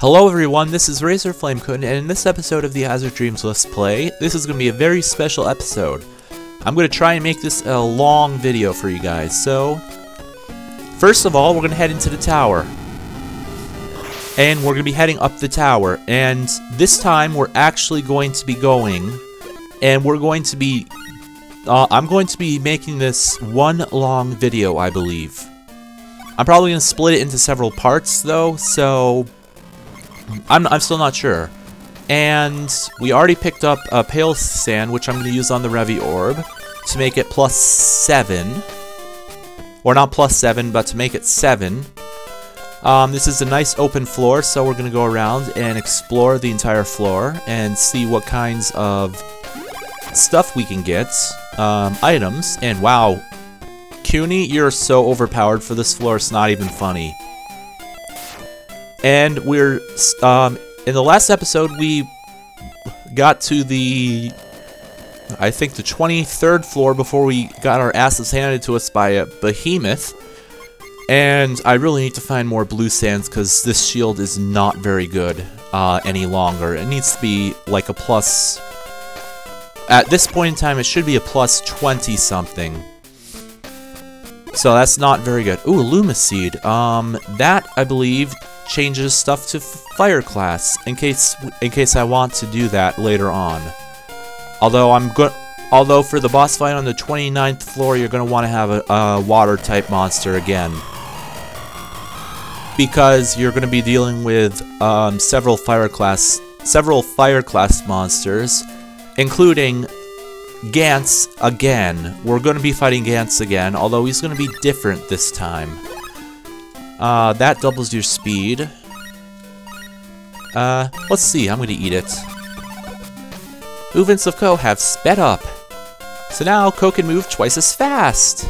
Hello everyone, this is Razorflamekun, and in this episode of the Azure Dreams Let's Play, this is going to be a very special episode. I'm going to try and make this a long video for you guys, so... First of all, we're going to head into the tower. And we're going to be heading up the tower, and this time we're actually going to be going, and we're going to be... I'm going to be making this one long video, I believe. I'm probably going to split it into several parts, though, so... I'm still not sure. And we already picked up a pale sand, which I'm going to use on the Revi orb to make it +7. Or not +7, but to make it 7. This is a nice open floor, so we're going to go around and explore the entire floor and see what kinds of stuff we can get. Items. And wow, Kewne, you're so overpowered for this floor, it's not even funny. And we're, in the last episode, we got to the, I think the 23rd floor before we got our asses handed to us by a behemoth. And I really need to find more blue sands because this shield is not very good any longer. It needs to be like a plus, at this point in time, it should be a +20 something. So that's not very good. Ooh, Lumiseed. That, I believe, changes stuff to fire class in case I want to do that later on. Although for the boss fight on the 29th floor, you're going to want to have a water type monster again, because you're going to be dealing with several fire class monsters, including Gantz again. We're going to be fighting Gantz again, although he's going to be different this time. That doubles your speed. Let's see, I'm gonna eat it. Movements of Ko have sped up. So now Ko can move twice as fast.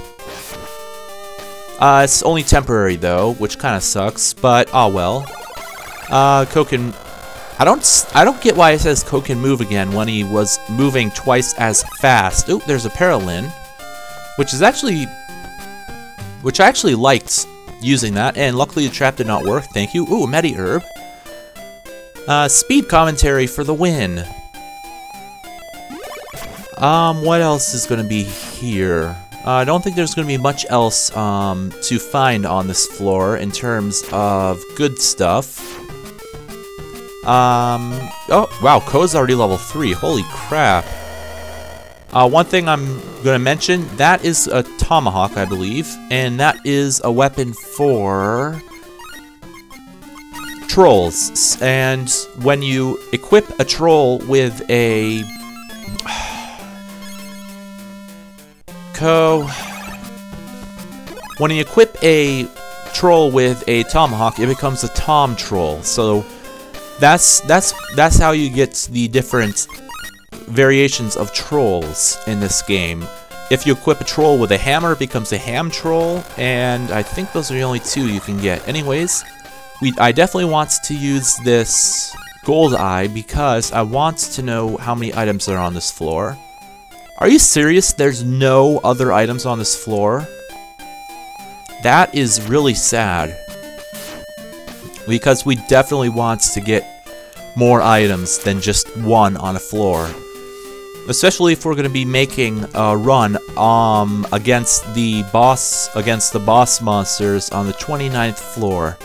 It's only temporary though, which kinda sucks, but oh well. Ko can... I don't get why it says Ko can move again when he was moving twice as fast. Oop, there's a Paralyn, which I actually liked using that, and luckily the trap did not work. Thank you. Ooh, Medi Herb. Speed commentary for the win. What else is going to be here? I don't think there's going to be much else to find on this floor in terms of good stuff. Oh, wow, Ko's already level 3. Holy crap. One thing I'm going to mention, that is a tomahawk, I believe, and that is a weapon for trolls. And when you equip a troll with a... When you equip a troll with a tomahawk, it becomes a tom troll. So that's how you get the different variations of trolls in this game. If you equip a troll with a hammer, it becomes a ham troll, and I think those are the only two you can get. Anyways, I definitely want to use this gold eye because I want to know how many items are on this floor. Are you serious? There's no other items on this floor? That is really sad, because we definitely want to get more items than just one on a floor. Especially if we're going to be making a run against the boss monsters on the 29th floor.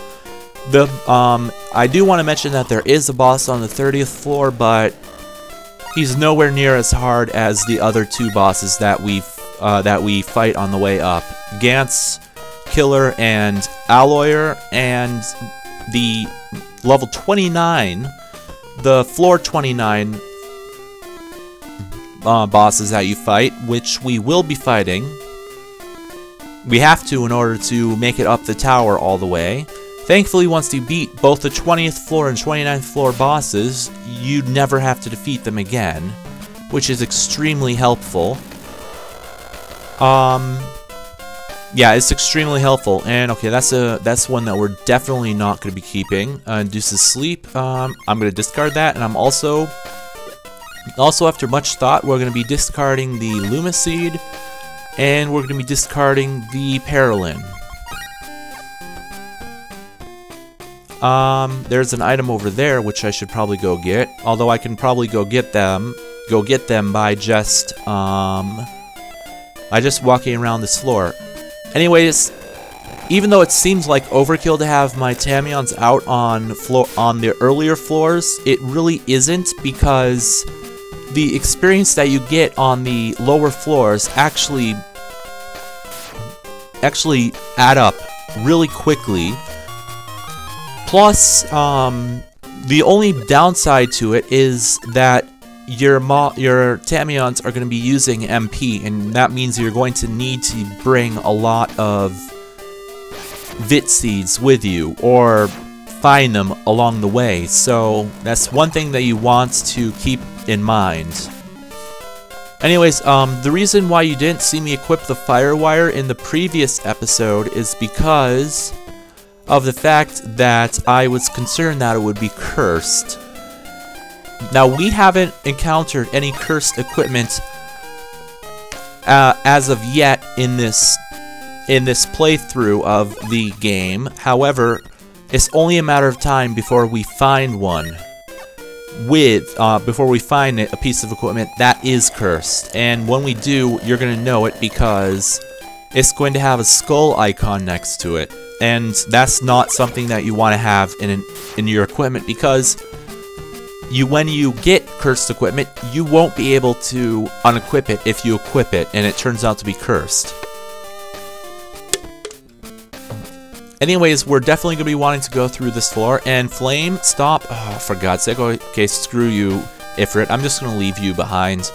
I do want to mention that there is a boss on the 30th floor, but he's nowhere near as hard as the other two bosses that we fight on the way up. Gantz, Killer, and Alloyer, and the level 29, the floor 29 bosses that you fight, which we will be fighting. We have to in order to make it up the tower all the way. Thankfully, once you beat both the 20th floor and 29th floor bosses, you never have to defeat them again, which is extremely helpful. Yeah, it's extremely helpful. And okay, that's one that we're definitely not going to be keeping. Induces sleep. I'm going to discard that, and I'm also after much thought, we're going to be discarding the Lumiseed, and we're going to be discarding the Paralyn. There's an item over there which I should probably go get. Although I can probably go get them by just walking around this floor. Anyways, even though it seems like overkill to have my Tamions out on the earlier floors, it really isn't, because the experience that you get on the lower floors actually add up really quickly. Plus, the only downside to it is that your Tamions are going to be using MP, and that means you're going to need to bring a lot of Vit seeds with you, or find them along the way. So that's one thing that you want to keep in mind. Anyways, the reason why you didn't see me equip the Firewire in the previous episode is because of the fact that I was concerned that it would be cursed. Now, we haven't encountered any cursed equipment as of yet in this playthrough of the game. However, it's only a matter of time before we find one before we find a piece of equipment that is cursed. And when we do, you're gonna know it, because it's going to have a skull icon next to it. And that's not something that you want to have in your equipment, because when you get cursed equipment, you won't be able to unequip it if you equip it and it turns out to be cursed. Anyways, we're definitely going to be wanting to go through this floor. And Flame, stop. Oh, for God's sake. Okay, screw you, Ifrit. I'm just going to leave you behind,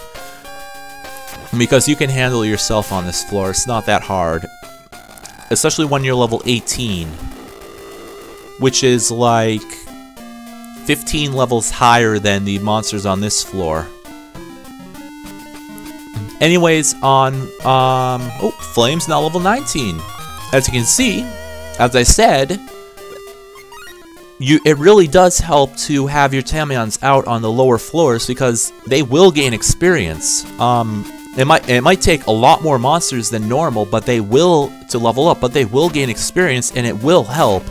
because you can handle yourself on this floor. It's not that hard. Especially when you're level 18, which is like 15 levels higher than the monsters on this floor. Anyways, oh, Flame's now level 19. As you can see, as I said, it really does help to have your Tamions out on the lower floors, because they will gain experience. It might take a lot more monsters than normal, but they will to level up, but they will gain experience, and it will help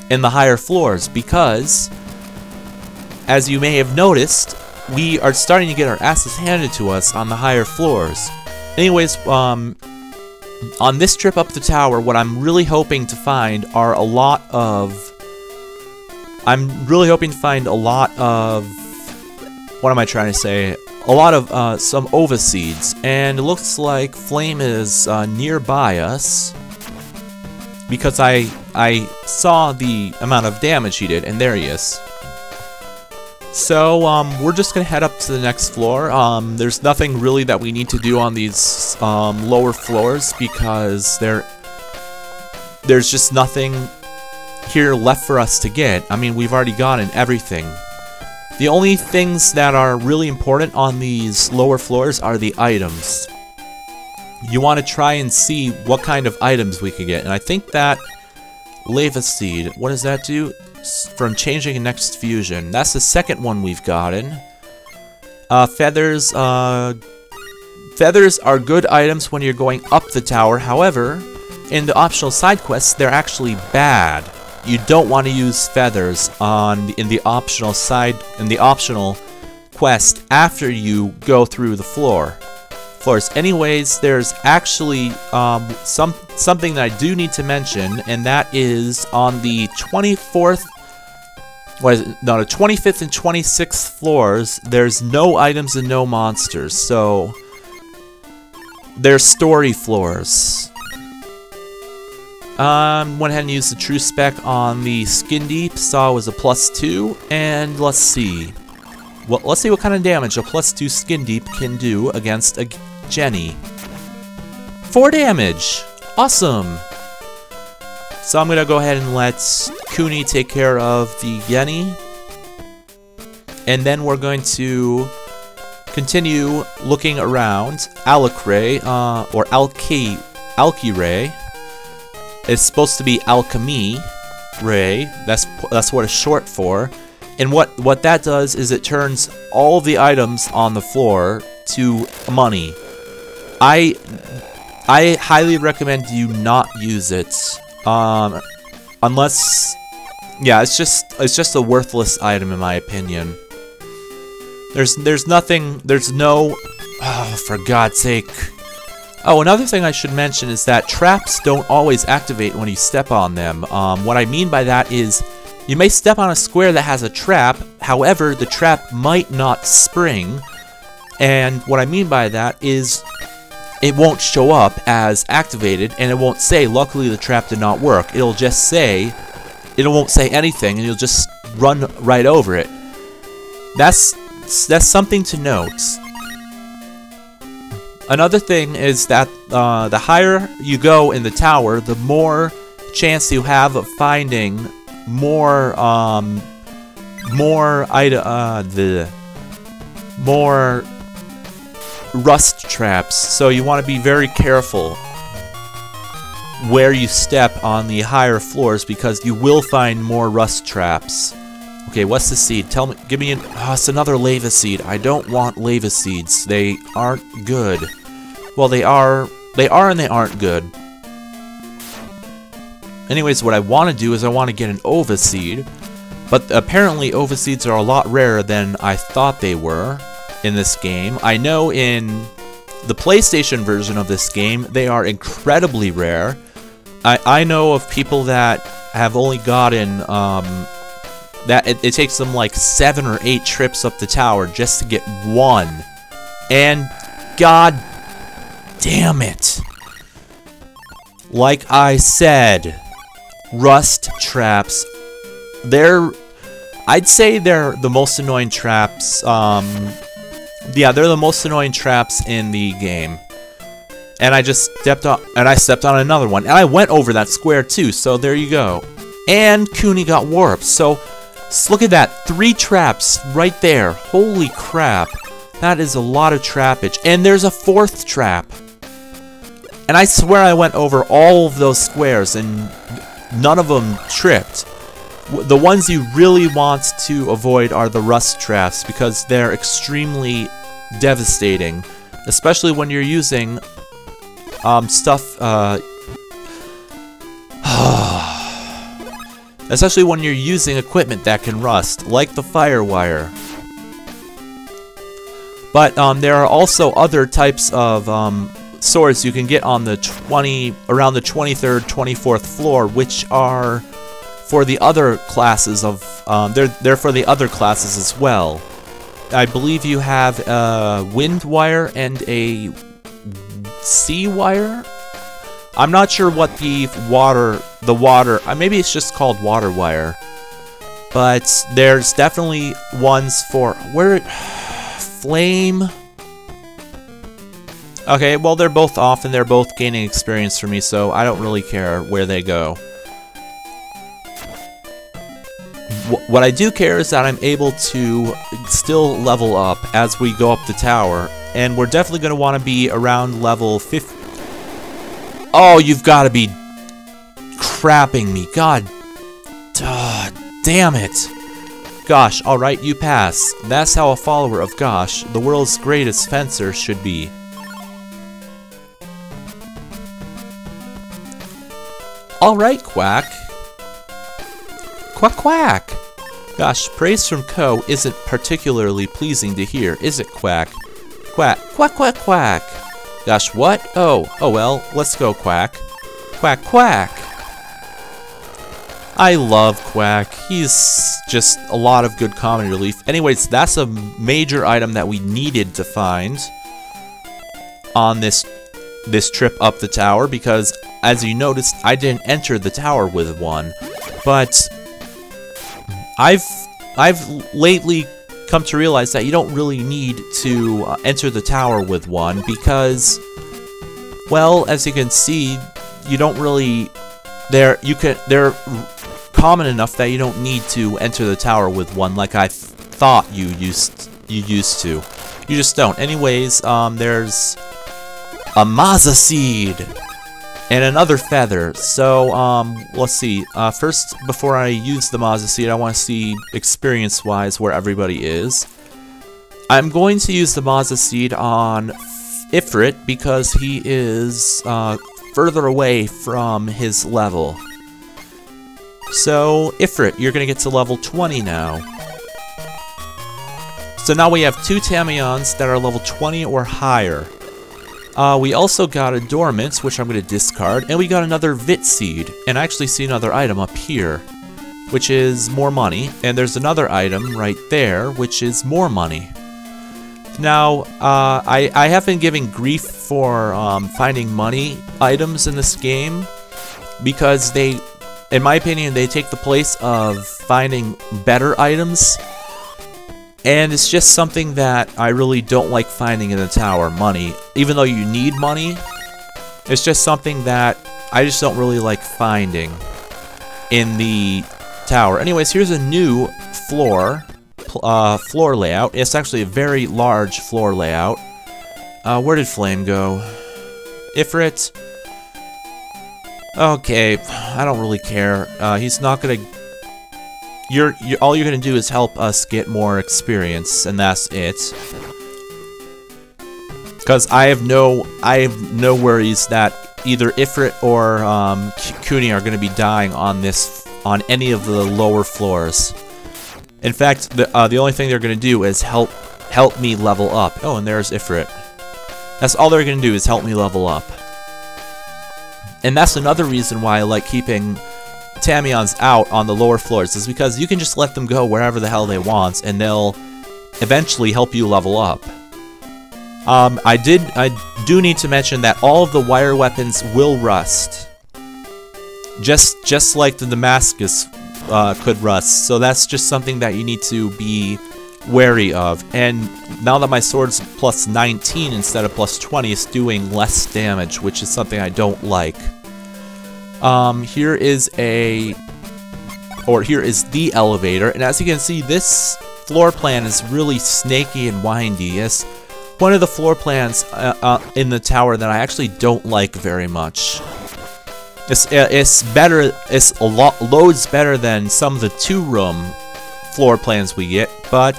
in the higher floors, because as you may have noticed, we are starting to get our asses handed to us on the higher floors. Anyways, on this trip up the tower, what I'm really hoping to find are a lot of what am I trying to say? A lot of some Ova seeds, and it looks like Flame is nearby us, because I saw the amount of damage he did, and there he is. So we're just gonna head up to the next floor. There's nothing really that we need to do on these lower floors, because there's just nothing here left for us to get. I mean, we've already gotten everything. The only things that are really important on these lower floors are the items. You want to try and see what kind of items we can get, and I think that Lava Seed, what does that do? From changing a next fusion. That's the second one we've gotten. Feathers. Feathers are good items when you're going up the tower. However, in the optional side quests, they're actually bad. You don't want to use feathers in the optional quest after you go through the floors. Anyways, there's actually something that I do need to mention, and that is on the 24th. The 25th and 26th floors, there's no items and no monsters, so they're story floors. Went ahead and used the true spec on the Skin Deep, saw it was a +2, and let's see. Well, let's see what kind of damage a +2 Skin Deep can do against a Jenny. 4 damage! Awesome! So I'm gonna go ahead and let Kewne take care of the Jenny. And then we're going to continue looking around. Alakray, or Alki Ray. It's supposed to be Alchemy Ray. That's what it's short for. And what that does is it turns all the items on the floor to money. I highly recommend you not use it unless Yeah, it's just a worthless item in my opinion. There's nothing, there's no, oh, for God's sake. Oh, another thing I should mention is that traps don't always activate when you step on them. What I mean by that is, you may step on a square that has a trap, however, the trap might not spring. And what I mean by that is, it won't show up as activated, and it won't say, luckily the trap did not work. It'll just say, it won't say anything, and you'll just run right over it. That's something to note. Another thing is that the higher you go in the tower, the more chance you have of finding more rust traps. So you want to be very careful where you step on the higher floors because you will find more rust traps. Okay, what's the seed? Tell me, give me an, oh, it's another lava seed. I don't want lava seeds. They aren't good. Well, they are and they aren't good. Anyways, what I want to do is I want to get an ova seed, but apparently ova seeds are a lot rarer than I thought they were in this game. I know in the PlayStation version of this game, they are incredibly rare. I know of people that have only gotten, that it takes them like 7 or 8 trips up the tower just to get one. And god damn it. Like I said, rust traps, I'd say they're the most annoying traps. Yeah, they're the most annoying traps in the game. And I just stepped on another one. And I went over that square too, so there you go. And Kewne got warped. So look at that, 3 traps right there. Holy crap. That is a lot of trappage. And there's a 4th trap. And I swear I went over all of those squares and none of them tripped. The ones you really want to avoid are the rust traps because they're extremely devastating, especially when you're using especially when you're using equipment that can rust, like the firewire. But there are also other types of swords you can get on the around the 23rd, 24th floor, which are for the other classes of they're for the other classes as well. I believe you have a wind wire and a sea wire. I'm not sure what the water, maybe it's just called water wire. But there's definitely ones for flame. Okay, well they're both off and they're both gaining experience for me, so I don't really care where they go. What I do care is that I'm able to still level up as we go up the tower, and we're definitely going to want to be around level 50. Oh, you've got to be crapping me. God damn it. Gosh, alright, you pass. That's how a follower of Gosh, the world's greatest fencer, should be. Alright, Quack. Quack quack! Gosh, praise from Co isn't particularly pleasing to hear, is it, Quack? Quack, quack, quack, quack! Gosh, what? Oh well, let's go, Quack. Quack, quack! I love Quack. He's just a lot of good comedy relief. Anyways, that's a major item that we needed to find on this trip up the tower, because, as you noticed, I didn't enter the tower with one. But I've lately come to realize that you don't really need to enter the tower with one because, well, as you can see, you don't really they're common enough that you don't need to enter the tower with one like I thought you used to. You just don't. Anyways, there's a Maza seed and another feather. So, let's see. First, before I use the Maza seed, I want to see experience-wise where everybody is. I'm going to use the Maza seed on Ifrit because he is further away from his level. So, Ifrit, you're gonna get to level 20 now. So now we have 2 Tamions that are level 20 or higher. We also got a Dormant, which I'm gonna discard, and we got another Vit Seed. And I actually see another item up here, which is more money. And there's another item right there, which is more money. Now, I have been giving grief for finding money items in this game because they, in my opinion, they take the place of finding better items. And it's just something that I really don't like finding in the tower, money. Even though you need money, it's just something that I just don't really like finding in the tower. Anyways, here's a new floor layout. It's actually a very large floor layout. Where did Flame go? Ifrit? Okay, I don't really care. He's not gonna... all you're gonna do is help us get more experience, and that's it. Because I have no worries that either Ifrit or Kewne are gonna be dying on any of the lower floors. In fact, the only thing they're gonna do is help me level up. Oh, and there's Ifrit. That's all they're gonna do is help me level up. And that's another reason why I like keeping Tamions out on the lower floors, is because you can just let them go wherever the hell they want, and they'll eventually help you level up. I do need to mention that all of the wire weapons will rust, just like the Damascus could rust. So that's just something that you need to be wary of. And now that my sword's plus 19 instead of plus 20, it's doing less damage, which is something I don't like. Here is the elevator, and as you can see, this floor plan is really snaky and windy. It's one of the floor plans in the tower that I actually don't like very much. It's better. It's loads better than some of the 2-room floor plans we get, but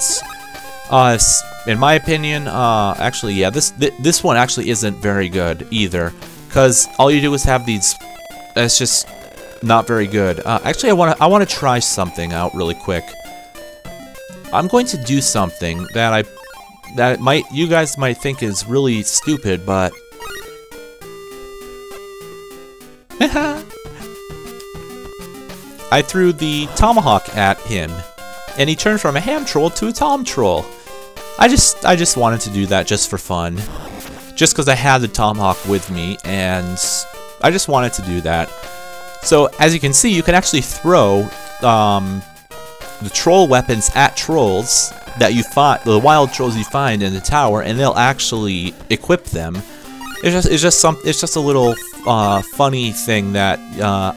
in my opinion, actually, yeah, this one actually isn't very good either, because all you do is have these. It's just not very good. Actually, I want to try something out really quick. I'm going to do something that you guys might think is really stupid, but I threw the tomahawk at him, and he turned from a ham troll to a tom troll. I just wanted to do that just for fun, just because I had the tomahawk with me, and I just wanted to do that. So, as you can see, you can actually throw the troll weapons at trolls that you find, the wild trolls you find in the tower, and they'll actually equip them. It's just a little funny thing that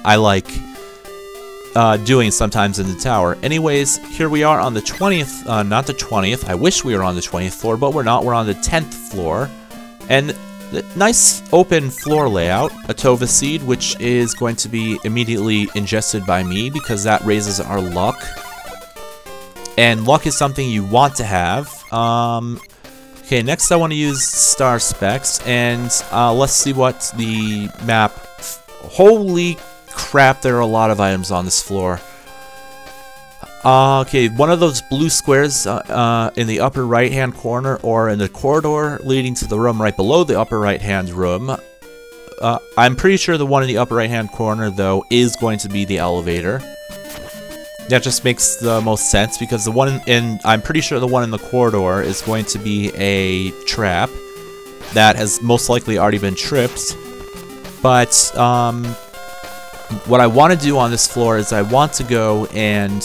I like doing sometimes in the tower. Anyways, here we are on the 20th, not the 20th. I wish we were on the 20th floor, but we're not. We're on the 10th floor, and nice open floor layout. A Tova Seed, which is going to be immediately ingested by me because that raises our luck. And luck is something you want to have. Okay, next I want to use Star Specs, and let's see what the map... Holy crap, there are a lot of items on this floor. Okay, one of those blue squares in the upper right-hand corner, or in the corridor leading to the room right below the upper right-hand room. I'm pretty sure the one in the upper right-hand corner, though, is going to be the elevator. That just makes the most sense, because the one I'm pretty sure the one in the corridor is going to be a trap that has most likely already been tripped. But what I want to do on this floor is I want to go and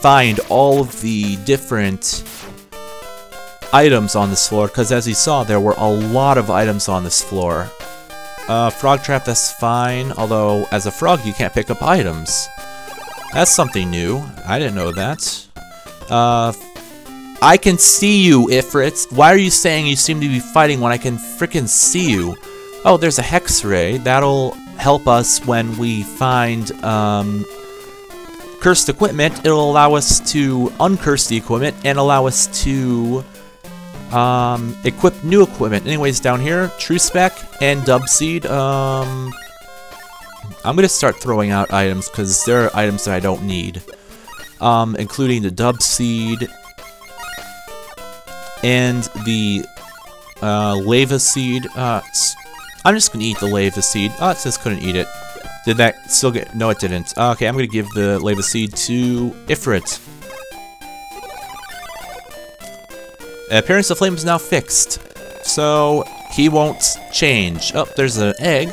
find all of the different items on this floor, because as you saw, there were a lot of items on this floor. Frog trap, that's fine, although as a frog you can't pick up items. That's something new. I didn't know that. I can see you, Ifrit. Why are you saying you seem to be fighting when I can frickin' see you? Oh, there's a hex ray. That'll help us when we find cursed equipment. It'll allow us to uncurse the equipment and allow us to equip new equipment. Anyways, down here, True Spec and Dub Seed. I'm gonna start throwing out items because there are items that I don't need, including the dub seed and the lava seed. I'm just gonna eat the lava seed. Oh, it says couldn't eat it. Did that still get? No, it didn't. Okay, I'm gonna give the lava seed to Ifrit. Appearance of flame is now fixed, so he won't change. Oh, there's an egg.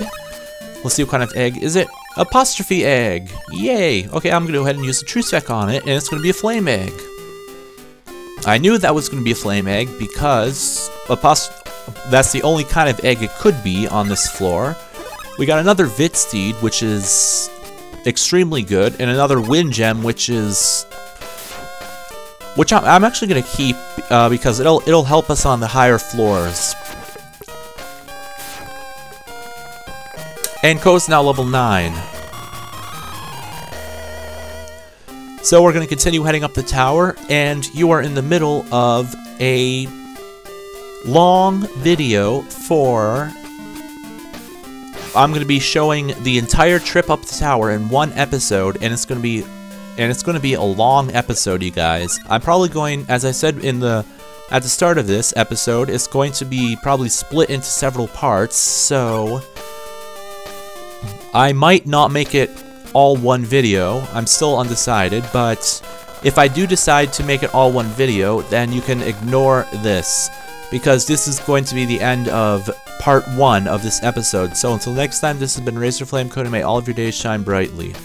Let's see what kind of egg is it. Apostrophe egg. Yay. Okay, I'm gonna go ahead and use the true spec on it, and it's gonna be a flame egg. I knew that was gonna be a flame egg because that's the only kind of egg it could be on this floor. We got another Vit Seed, which is extremely good, and another Wind Gem, which I'm actually gonna keep because it'll help us on the higher floors. And Ko's now level 9. So we're gonna continue heading up the tower, and you are in the middle of a long video for... I'm gonna be showing the entire trip up the tower in one episode, and it's gonna be a long episode, you guys. I'm probably going, as I said at the start of this episode, it's going to be probably split into several parts, so I might not make it all one video. I'm still undecided, but if I do decide to make it all one video, then you can ignore this, because this is going to be the end of part 1 of this episode. So until next time, this has been Razorflamekun, and may all of your days shine brightly.